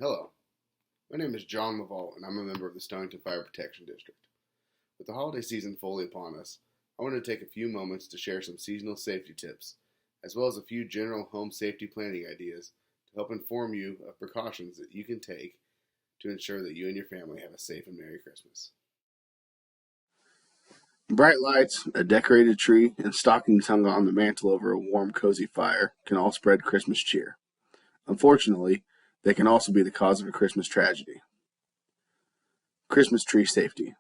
Hello, my name is John LeVault, and I'm a member of the Stonington Fire Protection District. With the holiday season fully upon us, I wanted to take a few moments to share some seasonal safety tips, as well as a few general home safety planning ideas to help inform you of precautions that you can take to ensure that you and your family have a safe and Merry Christmas. Bright lights, a decorated tree, and stockings hung on the mantle over a warm, cozy fire can all spread Christmas cheer. Unfortunately, they can also be the cause of a Christmas tragedy. Christmas tree safety.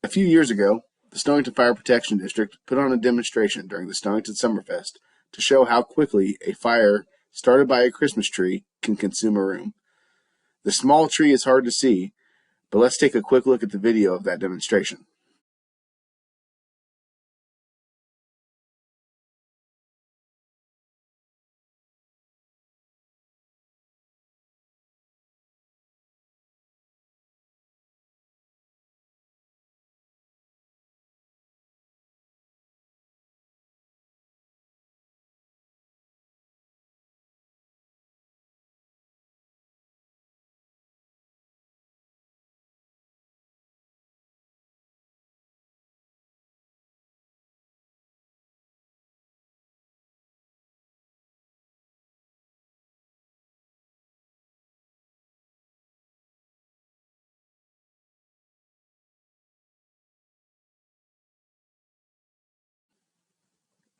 A few years ago, the Stonington Fire Protection District put on a demonstration during the Stonington Summerfest to show how quickly a fire started by a Christmas tree can consume a room. The small tree is hard to see, but let's take a quick look at the video of that demonstration.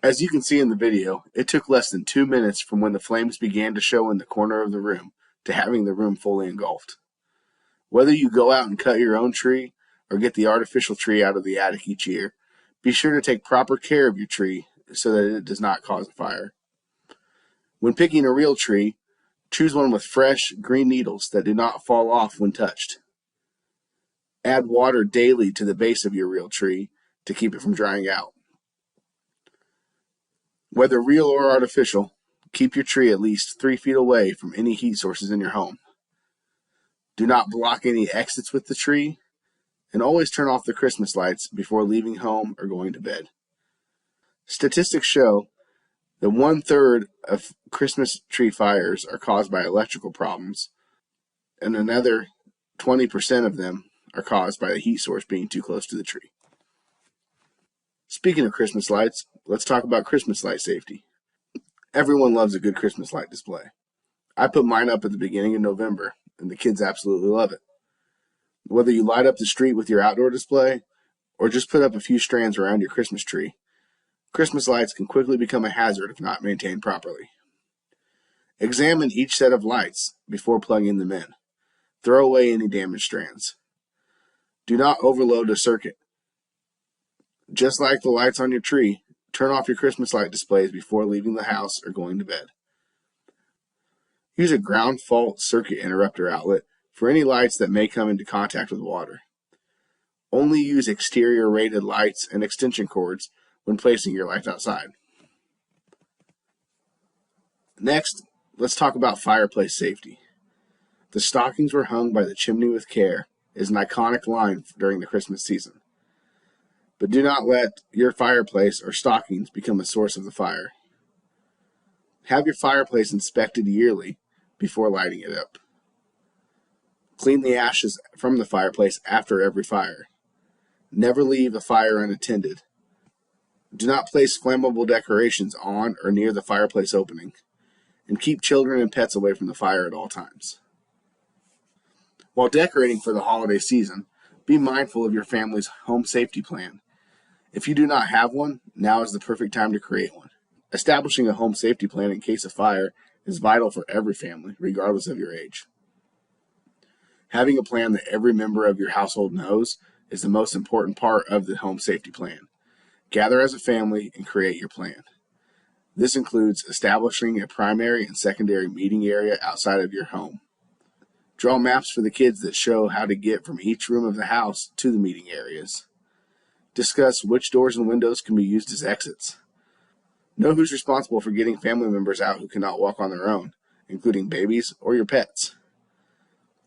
As you can see in the video, it took less than 2 minutes from when the flames began to show in the corner of the room to having the room fully engulfed. Whether you go out and cut your own tree or get the artificial tree out of the attic each year, be sure to take proper care of your tree so that it does not cause a fire. When picking a real tree, choose one with fresh, green needles that do not fall off when touched. Add water daily to the base of your real tree to keep it from drying out. Whether real or artificial, keep your tree at least 3 feet away from any heat sources in your home. Do not block any exits with the tree, and always turn off the Christmas lights before leaving home or going to bed. Statistics show that 1/3 of Christmas tree fires are caused by electrical problems, and another 20% of them are caused by the heat source being too close to the tree. Speaking of Christmas lights, let's talk about Christmas light safety. Everyone loves a good Christmas light display. I put mine up at the beginning of November, and the kids absolutely love it. Whether you light up the street with your outdoor display, or just put up a few strands around your Christmas tree, Christmas lights can quickly become a hazard if not maintained properly. Examine each set of lights before plugging them in. Throw away any damaged strands. Do not overload a circuit. Just like the lights on your tree, turn off your Christmas light displays before leaving the house or going to bed. Use a ground fault circuit interrupter outlet for any lights that may come into contact with water. Only use exterior rated lights and extension cords when placing your lights outside. Next, let's talk about fireplace safety. The stockings were hung by the chimney with care is an iconic line during the Christmas season. But do not let your fireplace or stockings become a source of the fire. Have your fireplace inspected yearly before lighting it up. Clean the ashes from the fireplace after every fire. Never leave a fire unattended. Do not place flammable decorations on or near the fireplace opening. And keep children and pets away from the fire at all times. While decorating for the holiday season, be mindful of your family's home safety plan. If you do not have one, now is the perfect time to create one. Establishing a home safety plan in case of fire is vital for every family, regardless of your age. Having a plan that every member of your household knows is the most important part of the home safety plan. Gather as a family and create your plan. This includes establishing a primary and secondary meeting area outside of your home. Draw maps for the kids that show how to get from each room of the house to the meeting areas. Discuss which doors and windows can be used as exits. Know who's responsible for getting family members out who cannot walk on their own, including babies or your pets.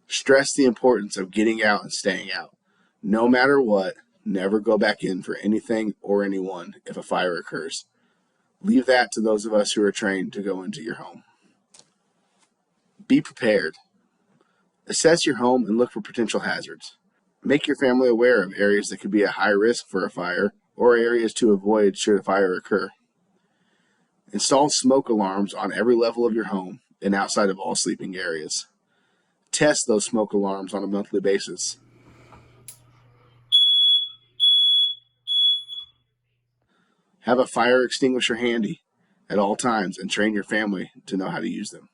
Stress the importance of getting out and staying out. No matter what, never go back in for anything or anyone if a fire occurs. Leave that to those of us who are trained to go into your home. Be prepared. Assess your home and look for potential hazards. Make your family aware of areas that could be a high risk for a fire or areas to avoid should a fire occur. Install smoke alarms on every level of your home and outside of all sleeping areas. Test those smoke alarms on a monthly basis. Have a fire extinguisher handy at all times and train your family to know how to use them.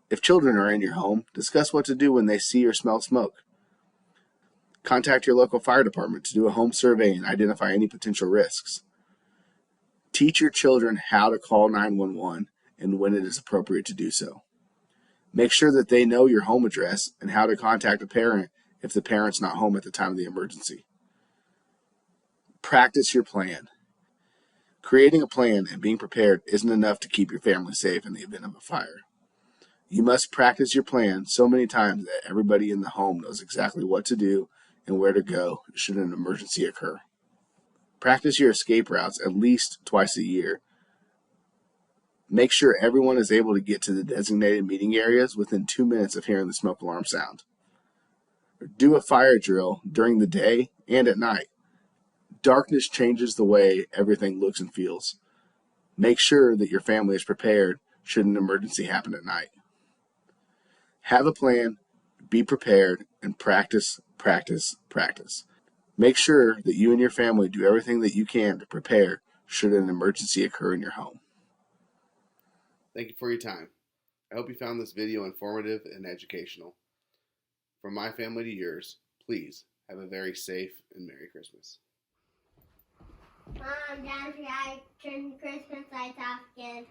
If children are in your home, discuss what to do when they see or smell smoke. Contact your local fire department to do a home survey and identify any potential risks. Teach your children how to call 911 and when it is appropriate to do so. Make sure that they know your home address and how to contact a parent if the parent's not home at the time of the emergency. Practice your plan. Creating a plan and being prepared isn't enough to keep your family safe in the event of a fire. You must practice your plan so many times that everybody in the home knows exactly what to do and where to go should an emergency occur. Practice your escape routes at least twice a year. Make sure everyone is able to get to the designated meeting areas within 2 minutes of hearing the smoke alarm sound. Do a fire drill during the day and at night. Darkness changes the way everything looks and feels. Make sure that your family is prepared should an emergency happen at night. Have a plan, be prepared, and practice, practice, practice. Make sure that you and your family do everything that you can to prepare should an emergency occur in your home. Thank you for your time. I hope you found this video informative and educational. From my family to yours, please have a very safe and Merry Christmas. Mom, Dad, I turned the Christmas lights off again.